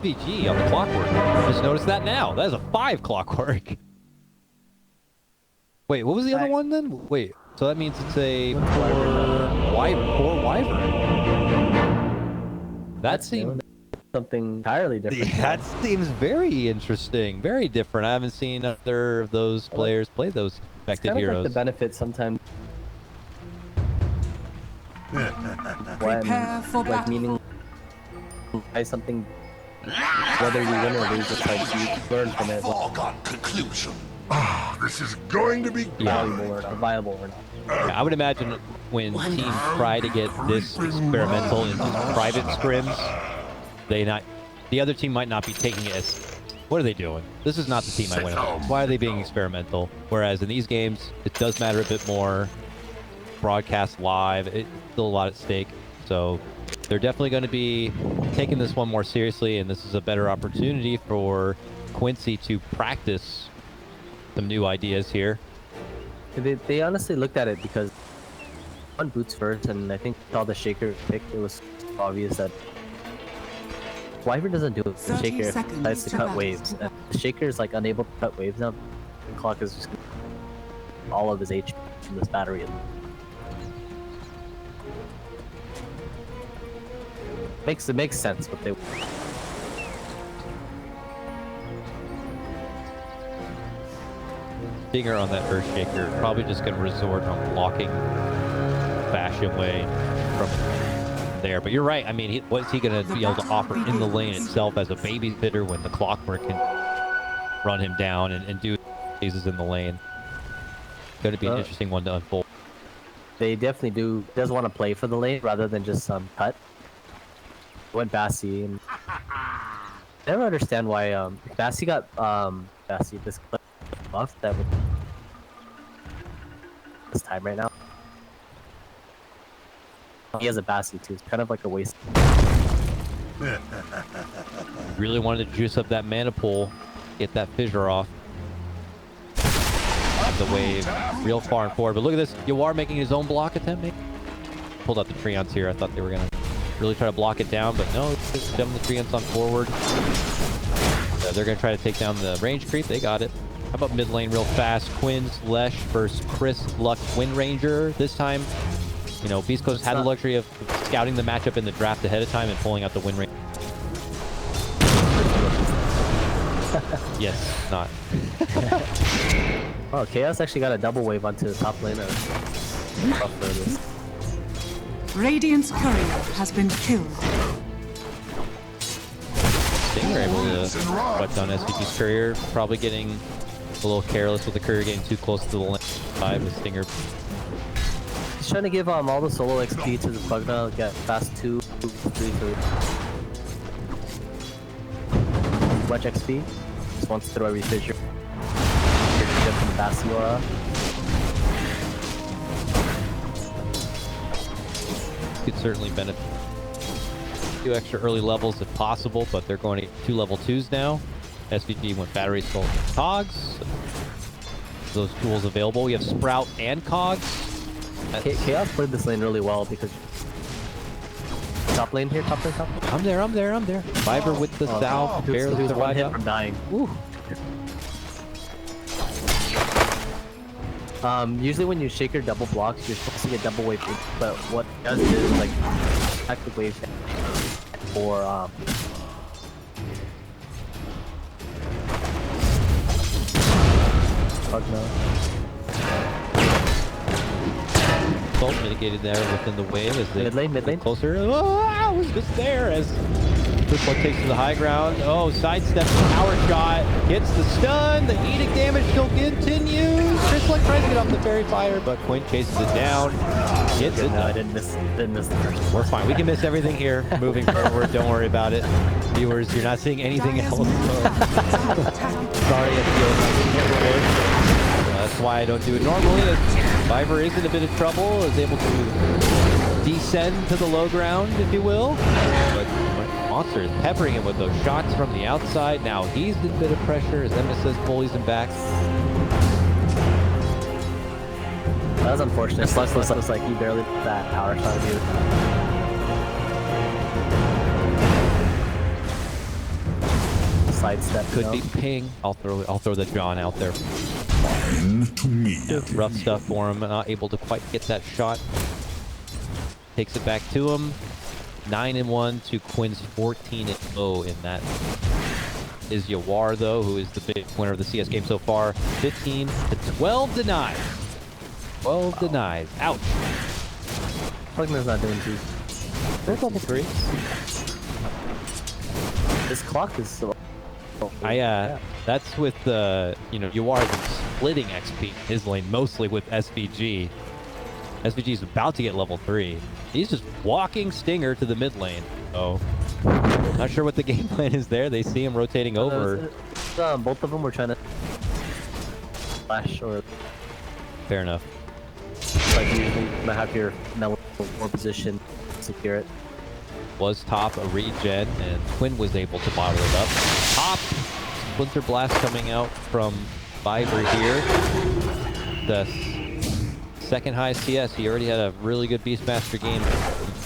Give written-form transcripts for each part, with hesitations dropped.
SVG on the clockwork. Just noticed that now. That is a 5 clockwork. Wait, what was the other one then? Wait, so that means it's a 4 wyvern. That seems something entirely different. Yeah, that seems very interesting, very different. I haven't seen other of those players play those affected heroes. Like the benefit sometimes. Prepare for like meaning by something, whether you win or lose, it's like you learn from it. Foregone conclusion. Ah, this is going to be valuable or not, viable or not. Yeah, I would imagine when teams try to get this experimental into private scrims, the other team might not be taking it as, what are they doing? This is not the team I win against. Why are they being experimental? Whereas in these games, it does matter a bit more. Broadcast live, it's still a lot at stake. So they're definitely going to be taking this one more seriously, and this is a better opportunity for Quincy to practice some new ideas here. They honestly looked at it because on boots first, and I think all the shaker pick, it was obvious that Wyvern doesn't do it. The shaker decides to cut waves. And the shaker is like unable to cut waves now. The clock is just all of his HP from this battery. It makes sense what they. Stinger on that Earth Shaker, probably just going to resort on blocking fashion way from there. But you're right. I mean, what's he going to be able to offer in the lane itself as a babysitter when the Clockwork can run him down and do phases in the lane? Going to be an interesting one to unfold. They definitely does want to play for the lane rather than just cut. Went Bassi, and I never understand why Bassi got Bassi this buff that would this time right now. He has a Bassi too. It's kind of like a waste. Really wanted to juice up that mana pool, get that fissure off. Have the wave real far and forward. But look at this, Yawar making his own block attempt. Maybe pulled out the Treants here. I thought they were gonna really try to block it down, but no, just shoving the Treants on forward. They're gonna try to take down the range creep. They got it. How about mid lane real fast? Quinn's Lesh versus Chris Luck Wind Ranger. This time, you know, Bestcoast had the luxury of scouting the matchup in the draft ahead of time and pulling out the Wind Ranger. Yes, not. Oh, Chaos actually got a double wave onto the top lane. Radiant's courier has been killed. Stinger able to wet down SVG's courier, probably getting a little careless with the courier getting too close to the lane. 5 with Stinger. He's trying to give all the solo XP to the Pugna, get fast 2, 3, 3. Much XP. Just wants to throw every fissure. Get from the Bassi aura. Could certainly benefit. 2 extra early levels if possible, but they're going to get 2 level 2s now. SVG went battery sold Cogs. Those tools available. We have Sprout and Cogs. Chaos played this lane really well because top lane here, top lane. I'm there. Viper with the salve, barely survived from dying. Ooh. Usually when you shaker double blocks, you're supposed to get double wave, but what it does is like attack the wave or Bolt mitigated there within the wave as they mid lane closer. Oh, I was just there as this one takes to the high ground. Oh, sidesteps the power shot, hits the stun. The edict damage still continues. Chris Luck tries to get off the fairy fire, but Quinn chases it down. Hits it. No, I didn't miss the first. We're fine. We can miss everything here. Moving forward, don't worry about it. Viewers, you're not seeing anything else. Sorry, that's why I don't do it normally. Viper is in a bit of trouble, is able to descend to the low ground, if you will. But Monster is peppering him with those shots from the outside. Now he's in a bit of pressure as Emesis bullies him back. That was unfortunate. Slush looks like he barely did that power shot of you. sidestep. Could be ping. I'll throw the John out there. To me. Rough stuff for him. Not able to quite get that shot. Takes it back to him. 9-1 to Quinn's 14-0 in that. Is Yawar though, who is the big winner of the CS game so far. 15 to 12 denies. 12 denies. Ouch. Pugner's not doing too. They're level 3. This clock is so. That's with Yawar is splitting XP in his lane mostly with SVG. SVG is about to get level 3. He's just walking Stinger to the mid lane. So, not sure what the game plan is there. They see him rotating over. Both of them were trying to flash or. Fair enough. Like you might have your mellow position, secure it. Was top a regen, and Quinn was able to bottle it up. Top Splinter Blast coming out from Viber here. The second highest CS. He already had a really good Beastmaster game.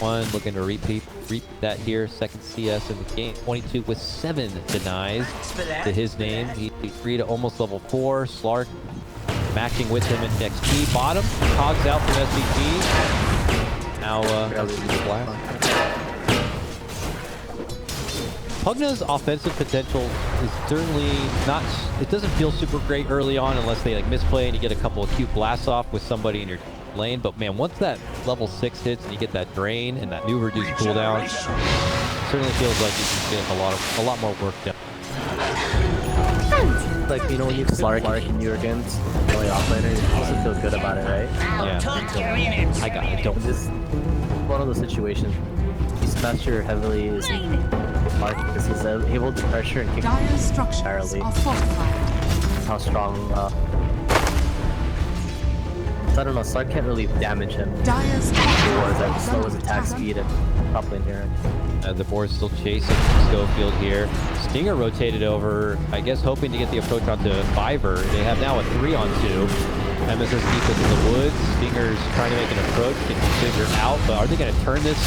One looking to repeat that here. Second CS in the game. 22 with 7 denies to his name. He free to almost level 4. Slark matching with him in XP. Bottom. Cogs out from SVG. Now, Blast. Pugna's offensive potential is certainly not. It doesn't feel super great early on unless they like misplay and you get a couple of cute blasts off with somebody in your lane. But man, once that level 6 hits and you get that drain and that new reduced cooldown, it certainly feels like you can get a lot more work done. Like when you Slark and you're against early offlaner, you also feel good about it, right? Yeah. I got it. Don't. This one of those situations. Beastmaster heavily is Mark because he's able to pressure and kick Dire structures entirely. are fortified. How strong. I don't know. Slark can't really damage him. Dire's Or is that slow his attack speed and top lane here. The board's still chasing Schofield here. Stinger rotated over, I guess hoping to get the approach onto Fiverr. They have now a 3-on-2. MSS deep into the woods. Stinger's trying to make an approach, get the figure out, but are they going to turn this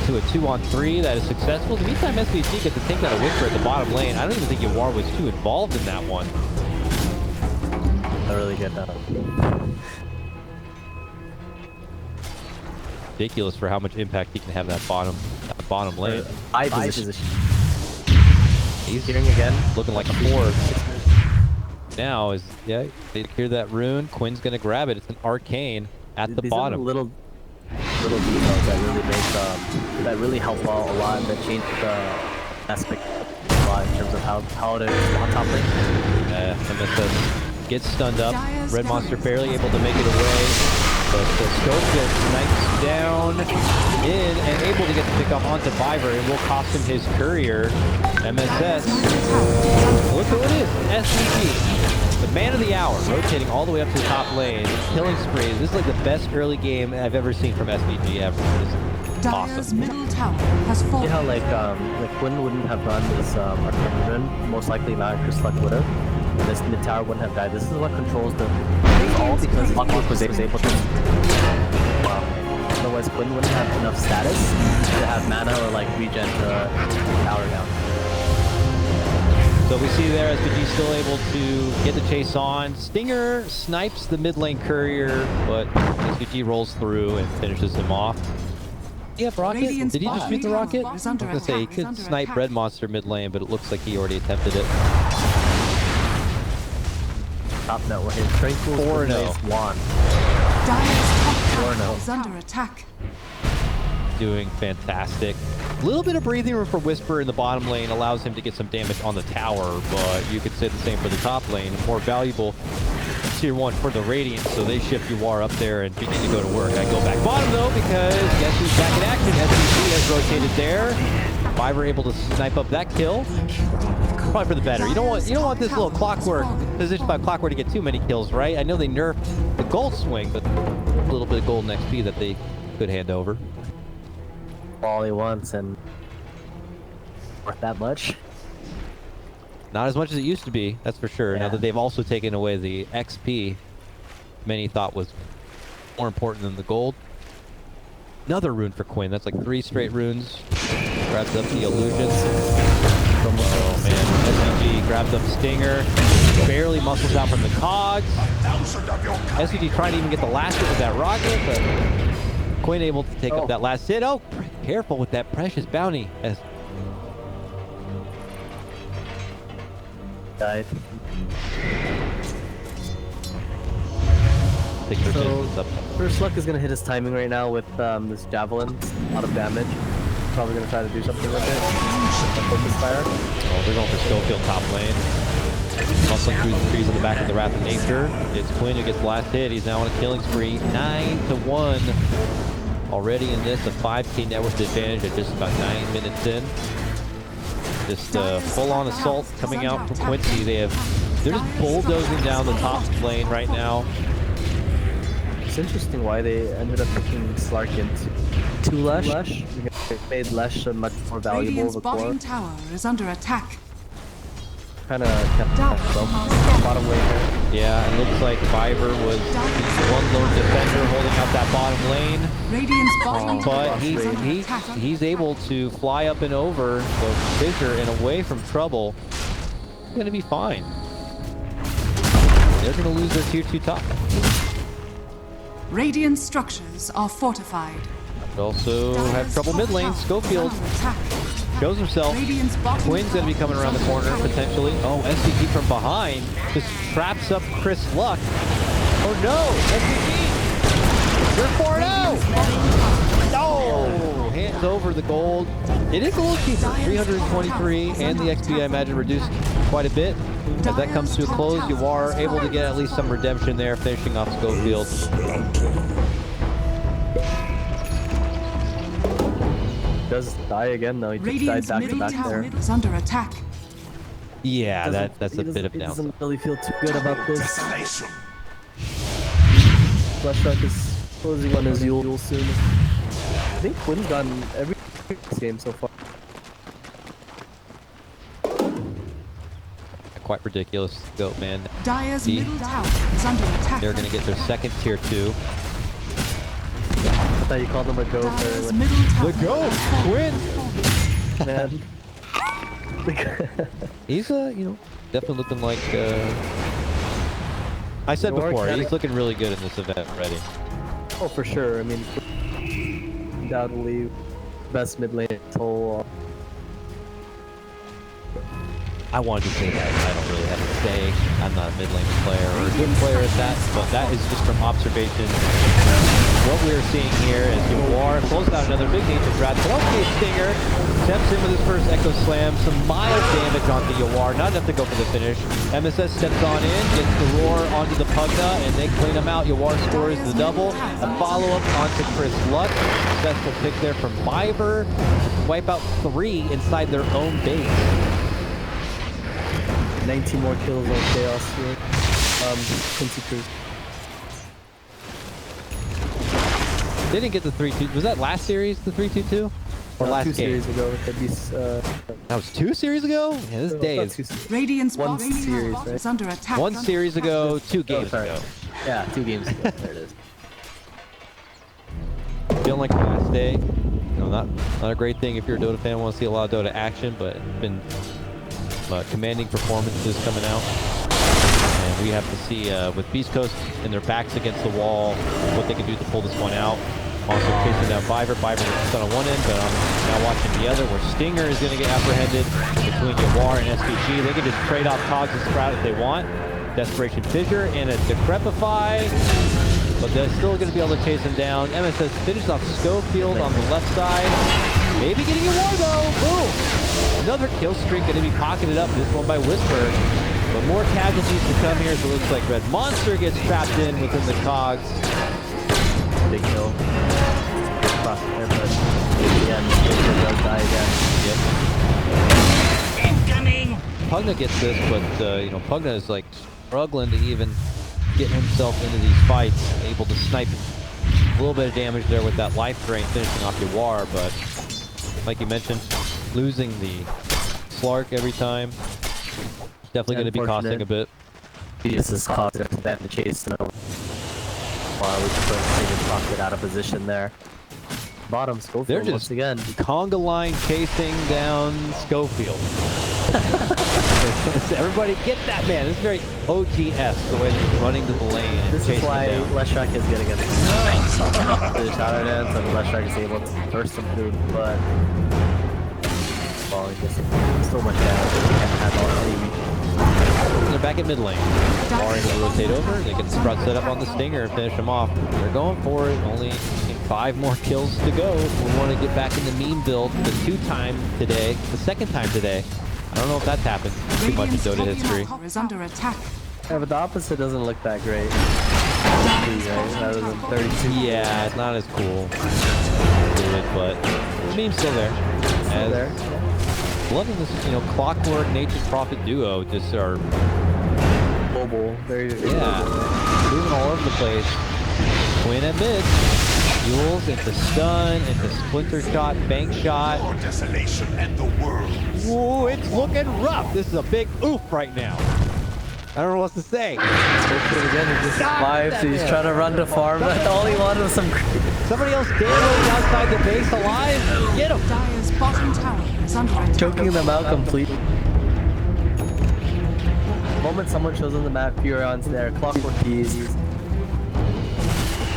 to a 2-on-3 that is successful? In the meantime, SVG gets to take out a Whisper at the bottom lane. I don't even think Yawar was too involved in that one. I really get that. Ridiculous for how much impact he can have that bottom lane. Eye position. He's hearing again. Looking like a 4. Now is they hear that rune. Quinn's gonna grab it. It's an arcane at the bottom. Little details that really make that really help out a lot. That change the aspect a lot in terms of how it is on top lane. MSS gets stunned up. Red Monster barely able to make it away. But the scope gets sniped down in and able to get the pick up onto Viber and will cost him his courier. MSS. Look who it is. SVG. The man of the hour. Rotating all the way up to the top lane. Killing sprees. This is like the best early game I've ever seen from SVG ever. This is Dire's awesome. middle tower has fallen. See how like Quinn wouldn't have done this rune, most likely not Chris Luck would have. This mid tower wouldn't have died. This is what controls the all because Luckwork was able to. Otherwise, Quinn wouldn't have enough status to have mana or like regen to tower down. So we see there SVG still able to get the chase on. Stinger snipes the mid lane courier, but SVG rolls through and finishes him off. Yeah, rocket. Radiant's Did he just shoot the rocket? I is was under gonna say he attack, could is under snipe attack. Red Monster mid lane, but it looks like he already attempted it. Top note where his Tranquil's 4-0. wand. Dire's top tower 4-0. is under attack. Doing fantastic. A little bit of breathing room for Whisper in the bottom lane allows him to get some damage on the tower, but you could say the same for the top lane. More valuable tier 1 for the Radiant, so they shift Yawar up there and begin to go to work. I go back bottom though because guess who's back in action? SVG has rotated there. Fiverr able to snipe up that kill. Probably for the better. You don't want this little clockwork position by clockwork to get too many kills, right? I know they nerfed the gold swing, but a little bit of golden XP that they could hand over. All he wants and worth that much. Not as much as it used to be, that's for sure. Yeah. Now that they've also taken away the XP many thought was more important than the gold. Another rune for Quinn. That's like 3 straight runes. Grabs up the illusion. Oh man, SVG grabs up Stinger, barely muscles out from the cogs. SVG trying to even get the last hit with that rocket, but Quinn able to take up that last hit. Oh, careful with that precious bounty. As died. so, First Luck is going to hit his timing right now with this Javelin. A lot of damage. Probably going to try to do something with it. Focus fire. Oh, they're going for Schofield top lane. Muscling through the trees on the back of the Wrath of Nature. It's Quinn who gets the last hit. He's now on a killing spree. 9-1. Already in this, a 5k net worth advantage at just about 9 minutes in. Just full-on assault coming out from Quincy. They're just bulldozing down the top lane right now. It's interesting why they ended up picking Slark into Lesh. It made Lesh a much more valuable Radiant's of a core. bottom tower is under attack. Kind of kept bottom lane there. Yeah, it looks like Viver was one lone defender holding out that bottom lane. Radiant's bottom tower But is under attack. he's able to fly up and over the fissure and away from trouble. He's going to be fine. They're going to lose their tier 2 top. Radiant structures are fortified. But also have trouble mid lane. Schofield shows himself. Quinn's going to be coming around the corner potentially. Oh, SVG from behind just traps up Chris Luck. Oh no, SVG! They're 4-0! No! Hands over the gold. It is a little cheaper, 323, and the XP I imagine reduced quite a bit. As that comes to a close, you are able to get at least some redemption there, finishing off Schofield. Does die again though. He just died back to back there. Is under attack. Yeah, that's a bit of He downside. doesn't really feel too good about this. Flash Shark is closing on his Yule soon. I think Quinn's gotten every game so far. Quite ridiculous, Goat man. Dire's middle tower is under attack. They're going to get their second tier 2. I thought you called him a goat Dire's or middle tower. The GOAT! Quinn! man. He's, definitely looking like, I said before, he's looking really good in this event already. Oh, for sure. I mean, undoubtedly best mid lane whole. I wanted to say that. I don't really have to say. I'm not a mid lane player or a good player at that, but that is just from observation. What we're seeing here is Yawar closes out another big nature threat. Okay, Stinger steps in with his first Echo Slam. Some mild damage onto Yawar, not enough to go for the finish. MSS steps on in, gets the roar onto the Pugna, and they clean him out. Yawar scores the double. A follow-up onto Chris Luck. Successful pick there from Viver. Wipe out 3 inside their own base. 19 more kills on Chaos here. Quincy Cruz. They didn't get the 3-2. Was that last series, the 3-2-2? Or last 2 game? series ago. That was 2 series ago? Yeah, this day is... Radiant's One bottom series, tower right? is under attack. 1 series ago, 2 games sorry. ago. Yeah, 2 games ago. There it is. Feeling like the last day. Not a great thing if you're a Dota fan. Want to see a lot of Dota action, but it's been commanding performances coming out. And we have to see with Bestcoast and their backs against the wall what they can do to pull this one out. Also chasing down Viver. Viver gets on one end, but I'm now watching the other where Stinger is going to get apprehended between Yawar and SVG. They can just trade off Cogs and Sprout if they want. Desperation Fissure and a Decrepify. But they're still going to be able to chase him down. MSS finishes off Schofield on the left side. Maybe getting Yawar though. Boom! Another kill streak going to be pocketed up, this one by Whisper. But more casualties to come here, so it looks like Red Monster gets trapped in within the Cogs. Big kill. Cross there, but again, Whisper does die again. Yep. Incoming! Pugna gets this, but Pugna is like struggling to even get himself into these fights. Able to snipe a little bit of damage there with that life drain, finishing off Yawar, but like you mentioned, losing the Slark every time. Definitely going to be costing a bit. This is costing them to chase them. While we just get out of position there. Bottom Schofield They're just once again. conga line chasing down Schofield. Everybody get that man. This is very OGS, the way they're running to the lane and This is chasing why it down. Leshak is gonna get the shadow dance, and Leshak is able to burst him through, but falling just so much damage. He can't have all any. They're back at mid lane. Barring will rotate over. They can strut set up on the stinger and finish him off. They're going for it. Only 5 more kills to go. We want to get back in the meme build the 2-time today, the 2nd time today. I don't know if that's happened too much in Radiant's Dota top history. tower is under attack. Yeah, but the opposite doesn't look that great. 33, right? Rather than 32. Yeah, it's not as cool. But the meme's still there. Still there. Loving this, Clockwork, Nature's Prophet duo just are, Mobile. Very, very yeah, moving all over the place. Quinn at mid. Jules into stun, into splinter shot, bank shot. Desolation and the world. Ooh, it's looking rough. This is a big oof right now. I don't know what to say. Again, he just survived. He's trying to run to farm. All he wanted was some. Somebody else dancing outside the base alive. Get him. Dire's bottom tower is under attack. Choking them out completely. The moment someone shows on the map, Furion's there, Clockwork keys.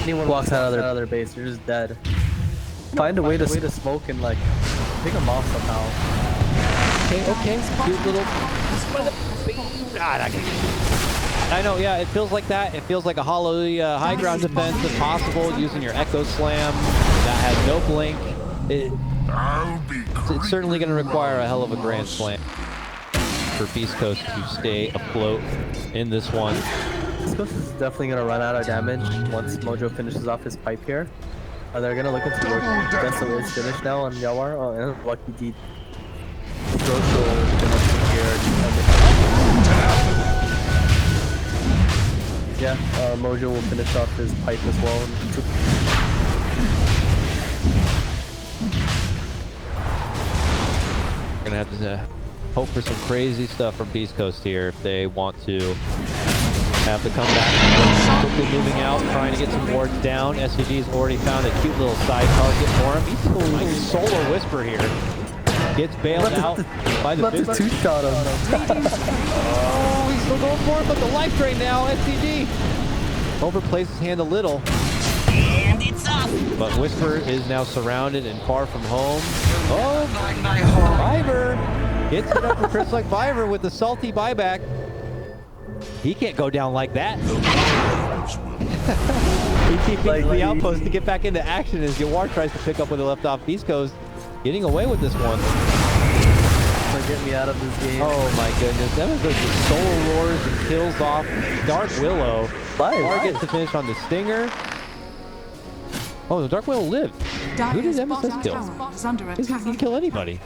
Anyone walks out of their base, they're just dead. Find a way to smoke and like pick them off somehow. Okay. Cute little. God, I know, yeah, it feels like that. It feels like a Hallelujah high ground defense if possible, using your Echo Slam that has no blink. It's certainly going to require a hell of a grand slam for Beast Coast to stay afloat in this one. Bestcoast is definitely going to run out of damage once Mojo finishes off his pipe here. They're going to look into work. Deso is finished now on Yawar. Oh, and Lucky D. Yeah, Mojo will finish off his pipe as well. We're going to have to hope for some crazy stuff from Beast Coast here if they want to have the comeback. Quickly moving out, trying to get some wards down. SCG's already found a cute little side target for him. He's going like Solar Whisper here. Gets bailed out by the business. Two-shot him. Oh, he's still going for it, but the life drain now, SCG. Overplays his hand a little. And it's up. But Whisper is now surrounded and far from home. Oh, Fiverr gets it up for Chris like Fiverr with the salty buyback. He can't go down like that. He keeps the outpost to get back into action as Yawar tries to pick up where they left off. Beast Coast getting away with this one. Get me out of this game. Oh my goodness. That was just soul roars and kills off Dark Willow. Yawar gets to finish on the stinger. Oh, the Dark Willow lived. Who did Dire's bottom MSS kill? tower is under He attack. didn't kill anybody.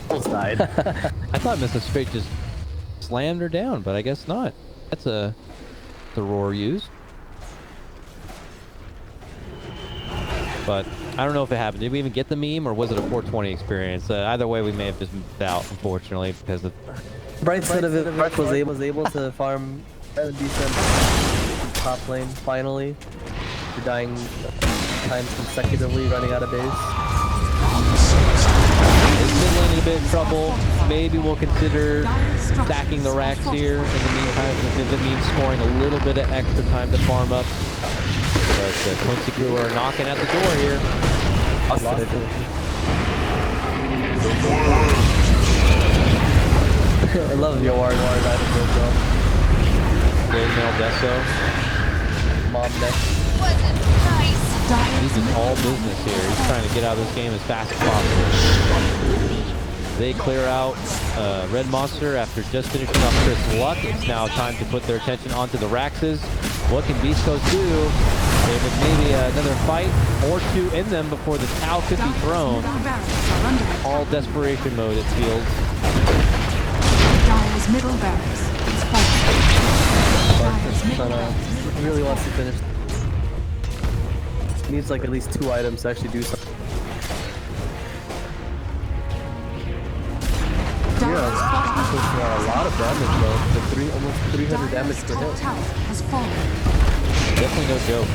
Almost died. I thought Mrs. Straight just slammed her down, but I guess not. That's the roar used. But I don't know if it happened. Did we even get the meme, or was it a 420 experience? Either way, we may have just moved out, unfortunately, because of... Bright side of it, Mark was able to farm a decent top lane, finally. After dying times consecutively, running out of base. It's mid lane in a bit of trouble. Maybe we'll consider stacking the racks here in the meantime, if it means scoring a little bit of extra time to farm up. But the Quincy crew are knocking at the door here. I love your ward that is as well. Mail Deso. Mob next. Wasn't nice. He's in all business here. He's trying to get out of this game as fast as possible. They clear out Red Monster after just finishing off Chris Luck. It's now time to put their attention onto the Raxes. What can Beast Coast do? There's maybe another fight or two in them before the Tau could be thrown. All desperation mode, it feels. Dire's middle barracks is falling. Dire's middle barracks. He really wants to finish. Needs like at least 2 items to actually do something. Dire's bottom Pushing out a lot of damage though. Almost 300 damage per top hit. tower has fallen. Definitely no joke.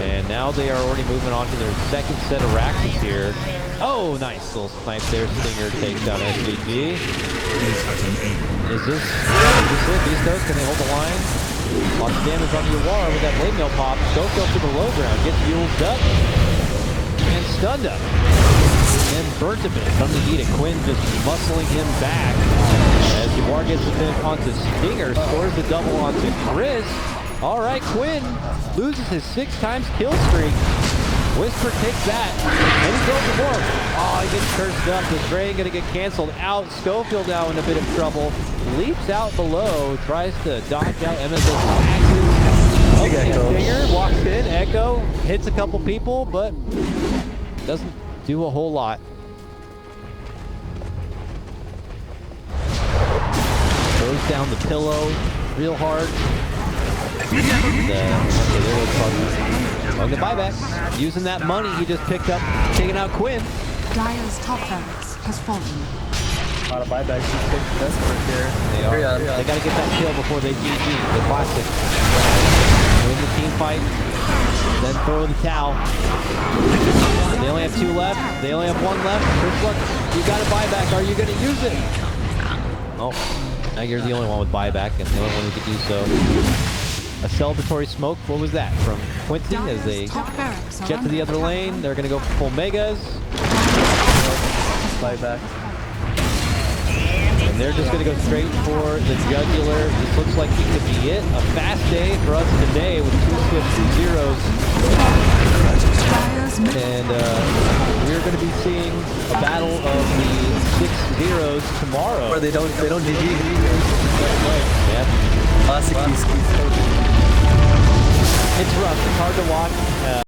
And now they are already moving on to their second set of Raxes here. Oh, nice little snipe there. Stinger takes down SVG. Is this it? Bestcoast, can they hold the line? Lots of damage on the Iwara with that blade mail pop. Schofield to the low ground. Gets Yule's up. And stunned up. And burnt a bit from the heat. Quinn just muscling him back. As Iwara gets the finish onto Stinger. Scores the double onto Chris. All right, Quinn loses his 6 times kill streak. Whisper takes that, and he goes for more. Oh, he gets cursed up. The Dre gonna get canceled out. Schofield now in a bit of trouble. Leaps out below, tries to dodge out MS's axes. Okay, Stinger walks in. Echo hits a couple people, but doesn't do a whole lot. Throws down the pillow real hard. On the buyback, using that money he just picked up, taking out Quinn. Dire's top barracks has fallen. A lot of buybacks. He's picked the best work here. They got to get that kill before they GG. The classic. Win the team fight, then throw the towel. They only have 2 left. They only have 1 left. Chris Luck, you got a buyback. Are you going to use it? Oh, now you're the only one with buyback and the only one who can do so. A celebratory smoke. What was that? From Quincy as they get to the other lane. They're going to go for full megas. Buyback. And they're just going to go straight for the jugular. This looks like it could be it. A fast day for us today with 2 skips, 2 zeros. And we're going to be seeing a battle of the 6 zeros tomorrow. Or they don't GG. Yep. Classic. It's rough. It's hard to watch.